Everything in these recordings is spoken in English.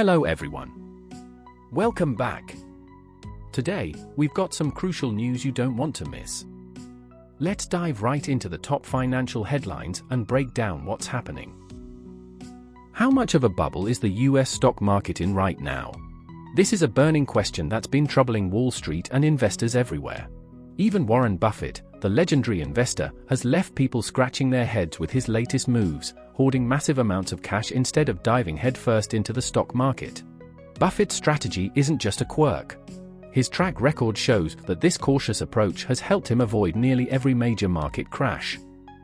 Hello everyone. Welcome back. Today, we've got some crucial news you don't want to miss. Let's dive right into the top financial headlines and break down what's happening. How much of a bubble is the US stock market in right now? This is a burning question that's been troubling Wall Street and investors everywhere. Even Warren Buffett, the legendary investor, has left people scratching their heads with his latest moves, hoarding massive amounts of cash instead of diving headfirst into the stock market. Buffett's strategy isn't just a quirk. His track record shows that this cautious approach has helped him avoid nearly every major market crash.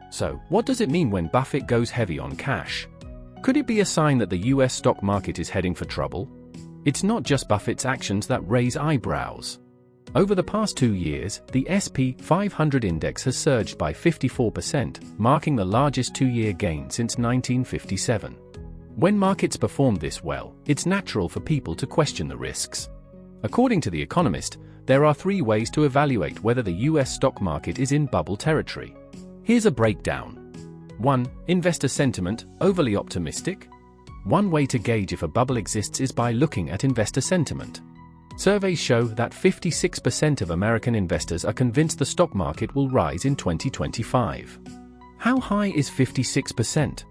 So, what does it mean when Buffett goes heavy on cash? Could it be a sign that the US stock market is heading for trouble? It's not just Buffett's actions that raise eyebrows. Over the past 2 years, the S&P 500 index has surged by 54%, marking the largest two-year gain since 1957. When markets perform this well, it's natural for people to question the risks. According to The Economist, there are 3 ways to evaluate whether the US stock market is in bubble territory. Here's a breakdown. 1. Investor sentiment, overly optimistic? One way to gauge if a bubble exists is by looking at investor sentiment. Surveys show that 56% of American investors are convinced the stock market will rise in 2025. How high is 56%?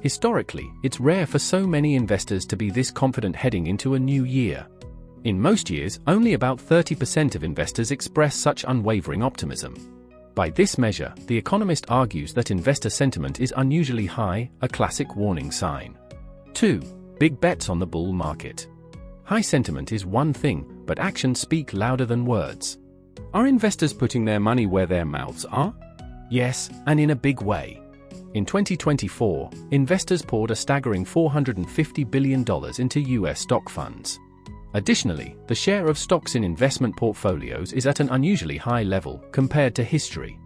Historically, it's rare for so many investors to be this confident heading into a new year. In most years, only about 30% of investors express such unwavering optimism. By this measure, The Economist argues that investor sentiment is unusually high, a classic warning sign. 2. Big bets on the bull market. High sentiment is one thing, but actions speak louder than words. Are investors putting their money where their mouths are? Yes, and in a big way. In 2024, investors poured a staggering $450 billion into US stock funds. Additionally, the share of stocks in investment portfolios is at an unusually high level compared to history.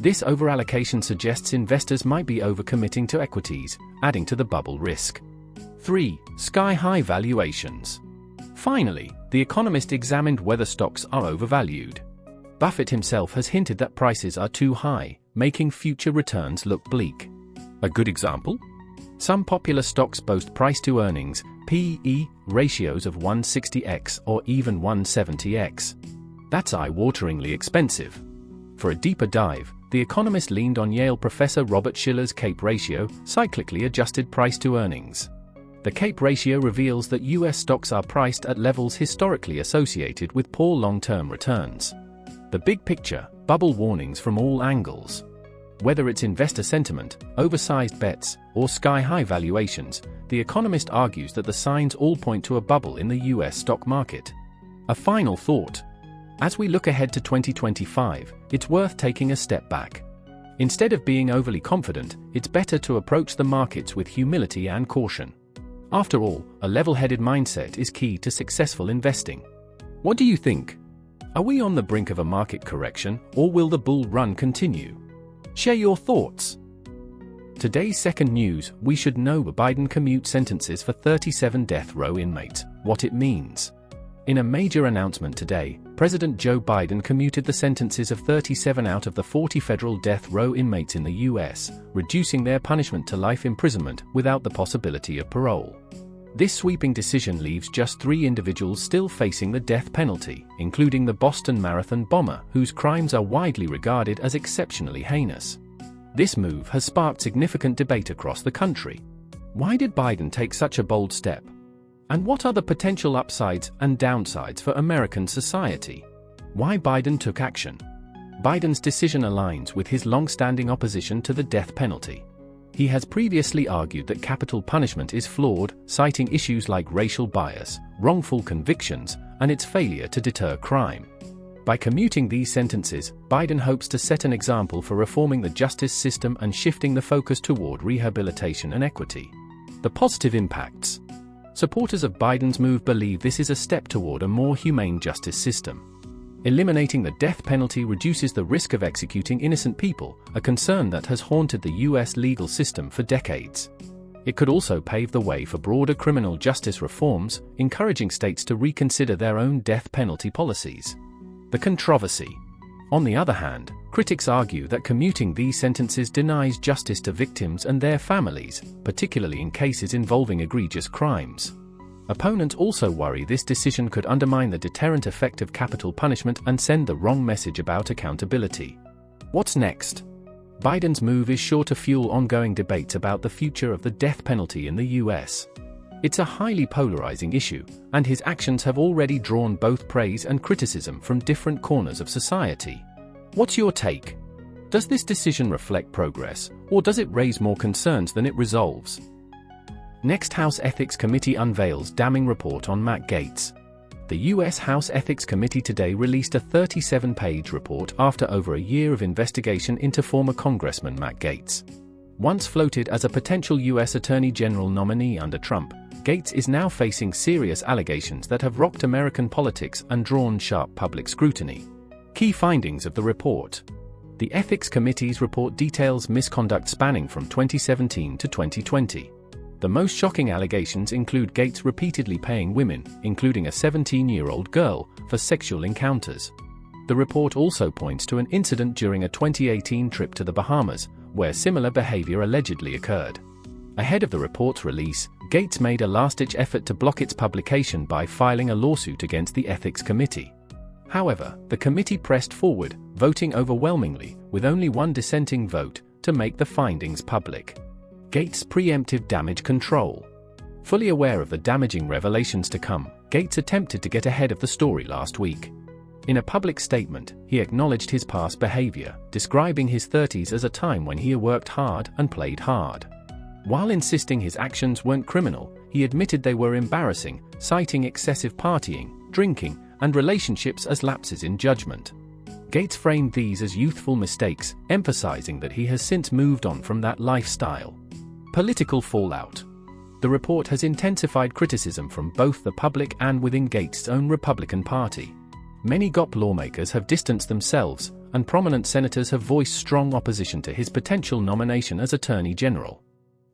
This overallocation suggests investors might be overcommitting to equities, adding to the bubble risk. 3. Sky-high valuations. Finally, The Economist examined whether stocks are overvalued. Buffett himself has hinted that prices are too high, making future returns look bleak. A good example? Some popular stocks boast price-to-earnings (PE) ratios of 160x or even 170x. That's eye-wateringly expensive. For a deeper dive, The Economist leaned on Yale professor Robert Shiller's CAPE ratio, cyclically adjusted price-to-earnings. The CAPE ratio reveals that US stocks are priced at levels historically associated with poor long-term returns. The big picture, bubble warnings from all angles. Whether it's investor sentiment, oversized bets, or sky-high valuations, The Economist argues that the signs all point to a bubble in the US stock market. A final thought. As we look ahead to 2025, it's worth taking a step back. Instead of being overly confident, it's better to approach the markets with humility and caution. After all, a level-headed mindset is key to successful investing. What do you think? Are we on the brink of a market correction, or will the bull run continue? Share your thoughts. Today's second news, we should know Biden commute sentences for 37 death row inmates, what it means. In a major announcement today, President Joe Biden commuted the sentences of 37 out of the 40 federal death row inmates in the US, reducing their punishment to life imprisonment without the possibility of parole. This sweeping decision leaves just 3 individuals still facing the death penalty, including the Boston Marathon bomber, whose crimes are widely regarded as exceptionally heinous. This move has sparked significant debate across the country. Why did Biden take such a bold step? And what are the potential upsides and downsides for American society? Why Biden took action? Biden's decision aligns with his long-standing opposition to the death penalty. He has previously argued that capital punishment is flawed, citing issues like racial bias, wrongful convictions, and its failure to deter crime. By commuting these sentences, Biden hopes to set an example for reforming the justice system and shifting the focus toward rehabilitation and equity. The positive impacts. Supporters of Biden's move believe this is a step toward a more humane justice system. Eliminating the death penalty reduces the risk of executing innocent people, a concern that has haunted the US legal system for decades. It could also pave the way for broader criminal justice reforms, encouraging states to reconsider their own death penalty policies. The controversy. On the other hand, critics argue that commuting these sentences denies justice to victims and their families, particularly in cases involving egregious crimes. Opponents also worry this decision could undermine the deterrent effect of capital punishment and send the wrong message about accountability. What's next? Biden's move is sure to fuel ongoing debates about the future of the death penalty in the US. It's a highly polarizing issue, and his actions have already drawn both praise and criticism from different corners of society. What's your take? Does this decision reflect progress, or does it raise more concerns than it resolves? Next, House Ethics Committee unveils damning report on Matt Gaetz. The U.S. House Ethics Committee today released a 37-page report after over a year of investigation into former Congressman Matt Gaetz. Once floated as a potential U.S. Attorney General nominee under Trump, Gaetz is now facing serious allegations that have rocked American politics and drawn sharp public scrutiny. Key findings of the report. The Ethics Committee's report details misconduct spanning from 2017 to 2020. The most shocking allegations include Gaetz repeatedly paying women, including a 17-year-old girl, for sexual encounters. The report also points to an incident during a 2018 trip to the Bahamas, where similar behavior allegedly occurred. Ahead of the report's release, Gaetz made a last-ditch effort to block its publication by filing a lawsuit against the Ethics Committee. However, the committee pressed forward, voting overwhelmingly, with only one dissenting vote, to make the findings public. Gaetz' preemptive damage control. Fully aware of the damaging revelations to come, Gaetz attempted to get ahead of the story last week. In a public statement, he acknowledged his past behavior, describing his 30s as a time when he worked hard and played hard. While insisting his actions weren't criminal, he admitted they were embarrassing, citing excessive partying, drinking, and relationships as lapses in judgment. Gaetz framed these as youthful mistakes, emphasizing that he has since moved on from that lifestyle. Political fallout. The report has intensified criticism from both the public and within Gaetz' own Republican Party. Many GOP lawmakers have distanced themselves, and prominent senators have voiced strong opposition to his potential nomination as Attorney General.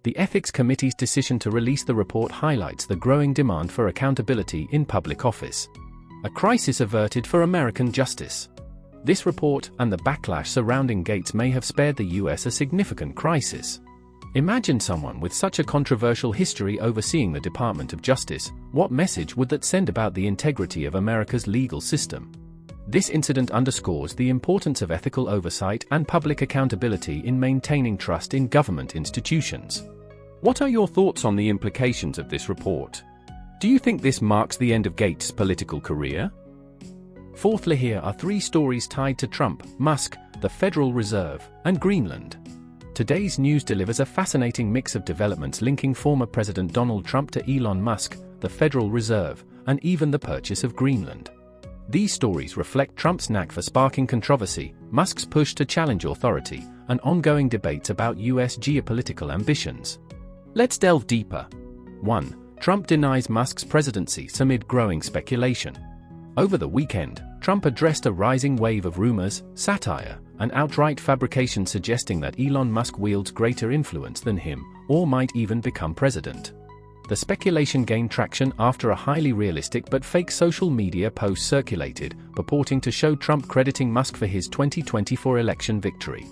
The Ethics Committee's decision to release the report highlights the growing demand for accountability in public office. A crisis averted for American justice. This report and the backlash surrounding Gaetz may have spared the US a significant crisis. Imagine someone with such a controversial history overseeing the Department of Justice. What message would that send about the integrity of America's legal system? This incident underscores the importance of ethical oversight and public accountability in maintaining trust in government institutions. What are your thoughts on the implications of this report? Do you think this marks the end of Gaetz' political career? Fourthly, here are three stories tied to Trump, Musk, the Federal Reserve, and Greenland. Today's news delivers a fascinating mix of developments linking former President Donald Trump to Elon Musk, the Federal Reserve, and even the purchase of Greenland. These stories reflect Trump's knack for sparking controversy, Musk's push to challenge authority, and ongoing debates about US geopolitical ambitions. Let's delve deeper. 1. Trump denies Musk's presidency amid growing speculation. Over the weekend, Trump addressed a rising wave of rumors, satire, and outright fabrication suggesting that Elon Musk wields greater influence than him, or might even become president. The speculation gained traction after a highly realistic but fake social media post circulated, purporting to show Trump crediting Musk for his 2024 election victory.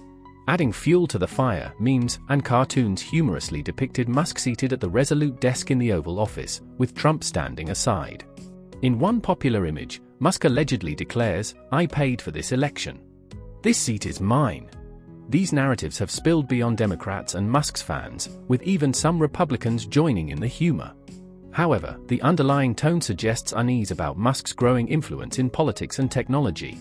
Adding fuel to the fire, memes and cartoons humorously depicted Musk seated at the resolute desk in the Oval Office, with Trump standing aside. In one popular image, Musk allegedly declares, "I paid for this election. This seat is mine." These narratives have spilled beyond Democrats and Musk's fans, with even some Republicans joining in the humor. However, the underlying tone suggests unease about Musk's growing influence in politics and technology.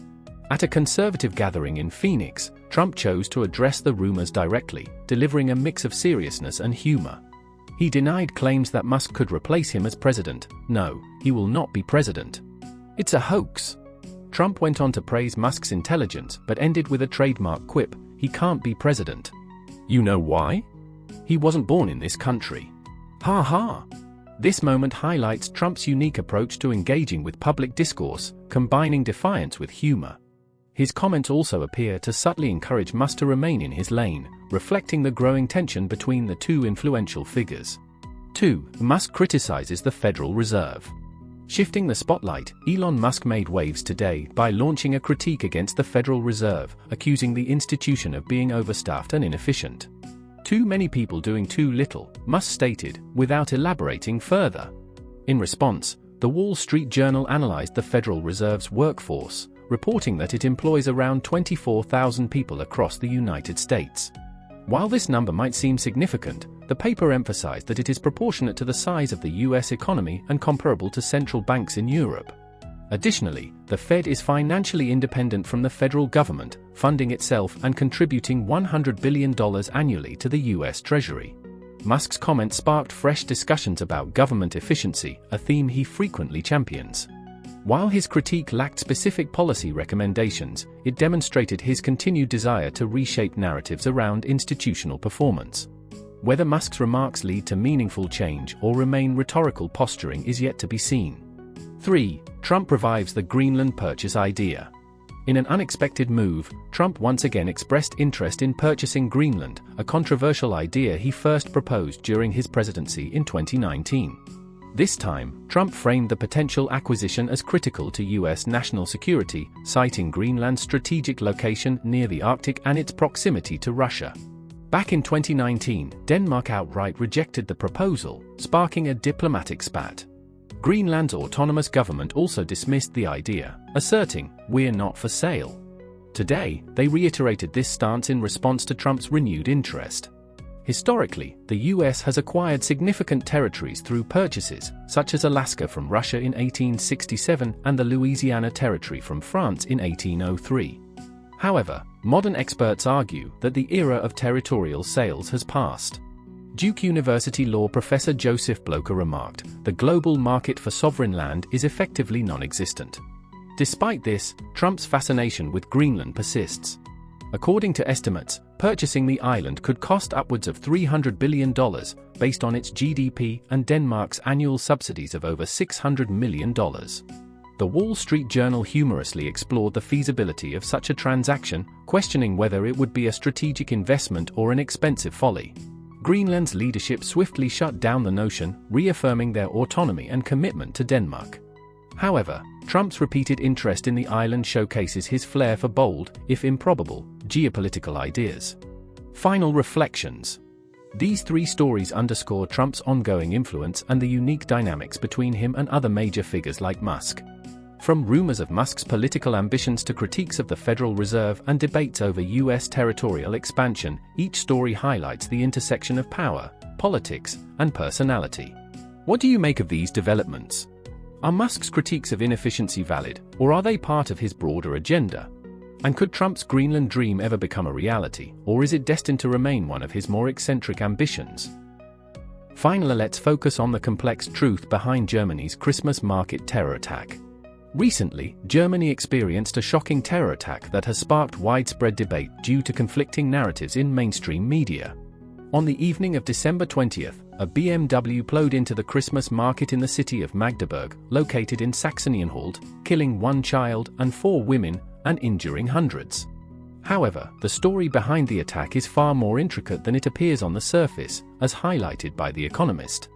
At a conservative gathering in Phoenix, Trump chose to address the rumors directly, delivering a mix of seriousness and humor. He denied claims that Musk could replace him as president. "No, he will not be president. It's a hoax." Trump went on to praise Musk's intelligence but ended with a trademark quip, "He can't be president. You know why? He wasn't born in this country. Ha ha." This moment highlights Trump's unique approach to engaging with public discourse, combining defiance with humor. His comments also appear to subtly encourage Musk to remain in his lane, reflecting the growing tension between the two influential figures. 2. Musk criticizes the Federal Reserve. Shifting the spotlight, Elon Musk made waves today by launching a critique against the Federal Reserve, accusing the institution of being overstaffed and inefficient. "Too many people doing too little," Musk stated, without elaborating further. In response, the Wall Street Journal analyzed the Federal Reserve's workforce, reporting that it employs around 24,000 people across the United States. While this number might seem significant, the paper emphasized that it is proportionate to the size of the US economy and comparable to central banks in Europe. Additionally, the Fed is financially independent from the federal government, funding itself and contributing $100 billion annually to the US Treasury. Musk's comment sparked fresh discussions about government efficiency, a theme he frequently champions. While his critique lacked specific policy recommendations, it demonstrated his continued desire to reshape narratives around institutional performance. Whether Musk's remarks lead to meaningful change or remain rhetorical posturing is yet to be seen. 3. Trump revives the Greenland purchase idea. In an unexpected move, Trump once again expressed interest in purchasing Greenland, a controversial idea he first proposed during his presidency in 2019. This time, Trump framed the potential acquisition as critical to US national security, citing Greenland's strategic location near the Arctic and its proximity to Russia. Back in 2019, Denmark outright rejected the proposal, sparking a diplomatic spat. Greenland's autonomous government also dismissed the idea, asserting, "We're not for sale." Today, they reiterated this stance in response to Trump's renewed interest. Historically, the US has acquired significant territories through purchases, such as Alaska from Russia in 1867 and the Louisiana Territory from France in 1803. However, modern experts argue that the era of territorial sales has passed. Duke University law professor Joseph Blocher remarked, "The global market for sovereign land is effectively non-existent." Despite this, Trump's fascination with Greenland persists. According to estimates, purchasing the island could cost upwards of $300 billion, based on its GDP and Denmark's annual subsidies of over $600 million. The Wall Street Journal humorously explored the feasibility of such a transaction, questioning whether it would be a strategic investment or an expensive folly. Greenland's leadership swiftly shut down the notion, reaffirming their autonomy and commitment to Denmark. However, Trump's repeated interest in the island showcases his flair for bold, if improbable, geopolitical ideas. Final reflections. These three stories underscore Trump's ongoing influence and the unique dynamics between him and other major figures like Musk. From rumors of Musk's political ambitions to critiques of the Federal Reserve and debates over US territorial expansion, each story highlights the intersection of power, politics, and personality. What do you make of these developments? Are Musk's critiques of inefficiency valid, or are they part of his broader agenda? And could Trump's Greenland dream ever become a reality, or is it destined to remain one of his more eccentric ambitions? Finally, let's focus on the complex truth behind Germany's Christmas market terror attack. Recently, Germany experienced a shocking terror attack that has sparked widespread debate due to conflicting narratives in mainstream media. On the evening of December 20th, a BMW plowed into the Christmas market in the city of Magdeburg, located in Saxony-Anhalt, killing 1 child and 4 women, and injuring hundreds. However, the story behind the attack is far more intricate than it appears on the surface, as highlighted by The Economist.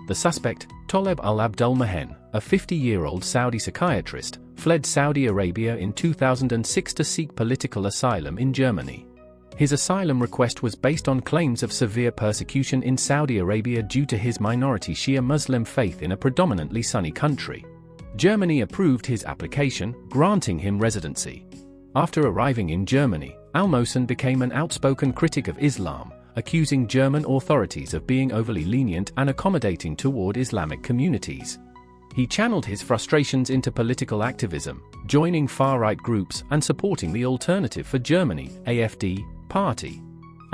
The suspect, Toleb al-Abdul-Mahen, a 50-year-old Saudi psychiatrist, fled Saudi Arabia in 2006 to seek political asylum in Germany. His asylum request was based on claims of severe persecution in Saudi Arabia due to his minority Shia Muslim faith in a predominantly Sunni country. Germany approved his application, granting him residency. After arriving in Germany, al-Mohsen became an outspoken critic of Islam, accusing German authorities of being overly lenient and accommodating toward Islamic communities. He channeled his frustrations into political activism, joining far-right groups and supporting the Alternative for Germany (AfD) party.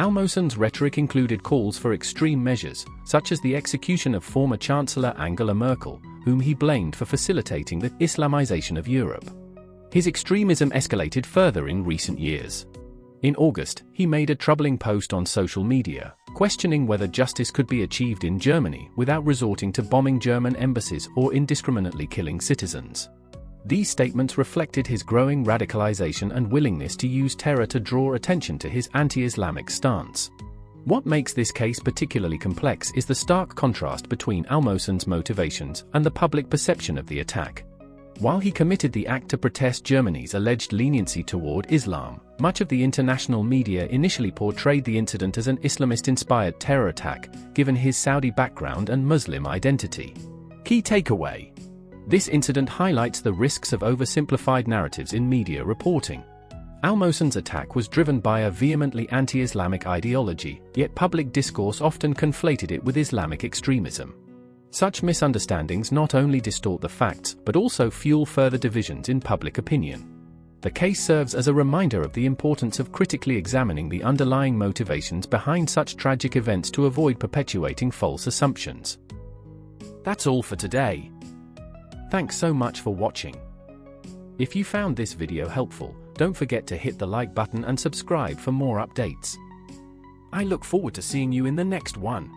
Al-Mohsen's rhetoric included calls for extreme measures, such as the execution of former Chancellor Angela Merkel, whom he blamed for facilitating the Islamization of Europe. His extremism escalated further in recent years. In August, he made a troubling post on social media, questioning whether justice could be achieved in Germany without resorting to bombing German embassies or indiscriminately killing citizens. These statements reflected his growing radicalization and willingness to use terror to draw attention to his anti-Islamic stance. What makes this case particularly complex is the stark contrast between al-Mohsen's motivations and the public perception of the attack. While he committed the act to protest Germany's alleged leniency toward Islam, much of the international media initially portrayed the incident as an Islamist-inspired terror attack, given his Saudi background and Muslim identity. Key takeaway. This incident highlights the risks of oversimplified narratives in media reporting. Al-Mohsen's attack was driven by a vehemently anti-Islamic ideology, yet public discourse often conflated it with Islamic extremism. Such misunderstandings not only distort the facts but also fuel further divisions in public opinion. The case serves as a reminder of the importance of critically examining the underlying motivations behind such tragic events to avoid perpetuating false assumptions. That's all for today. Thanks so much for watching. If you found this video helpful, don't forget to hit the like button and subscribe for more updates. I look forward to seeing you in the next one.